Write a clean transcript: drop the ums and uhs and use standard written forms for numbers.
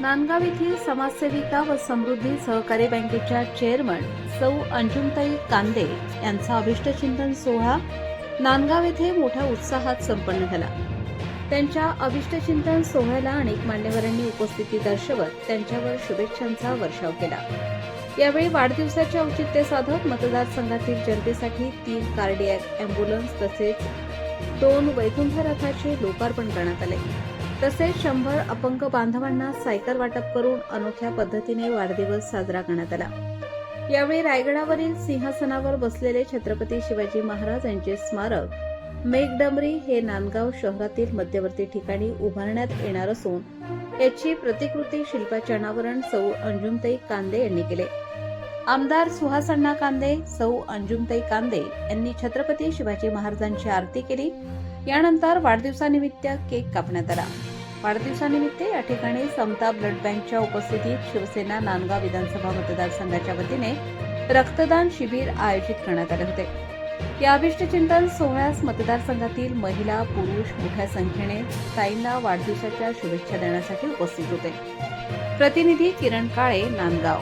नांदगाव येथील समाजसेविका व समृद्धी सहकारी बँकेच्या चेअरमन सौ अंजुमताई कांदे यांचा अभिष्टचिंतन सोहळा नांदगाव येथे मोठ्या उत्साहात संपन्न झाला। त्यांच्या अभिष्टचिंतन सोहळ्याला अनेक मान्यवरांनी उपस्थिती दर्शवत त्यांच्यावर शुभेच्छांचा वर्षाव केला। यावेळी वाढदिवसाचे औचित्य साधत मतदारसंघातील जनतेसाठी 3 कार्डियॅक अँब्युलन्स तसेच 2 वैकुंठ रथाचे लोकार्पण करण्यात आले। तसेच 100 अपंग बांधवांना सायकल वाटप करून अनोख्या पद्धतीने वाढदिवस साजरा करण्यात आला। यावेळी रायगडावरील सिंहासनावर बसलेले छत्रपती शिवाजी महाराज यांचे स्मारक मेघडंबरी हे नांदगाव शहरातील मध्यवर्ती ठिकाणी उभारण्यात येणार असून याची प्रतिकृती शिल्पाचे अनावरण सौ अंजुमताई कांदे यांनी केले। आमदार सुहासअण्णा कांदे, सौ अंजुमताई कांदे यांनी छत्रपती शिवाजी महाराजांची आरती केली। यानंतर वाढदिवसानिमित्त केक कापण्यात आला। वाढदिवसानिमित्त या ठिकाणी समता ब्लड बँकच्या उपस्थितीत शिवसेना नांदगाव विधानसभा मतदारसंघाच्या वतीने रक्तदान शिबिर आयोजित करण्यात आले होते। या अभिष्टचिंतन सोहळ्यास मतदारसंघातील महिला, पुरुष मोठ्या संख्येने ताईंना वाढदिवसाच्या शुभेच्छा देण्यासाठी उपस्थित होते। प्रतिनिधी किरण काळे, नांदगाव।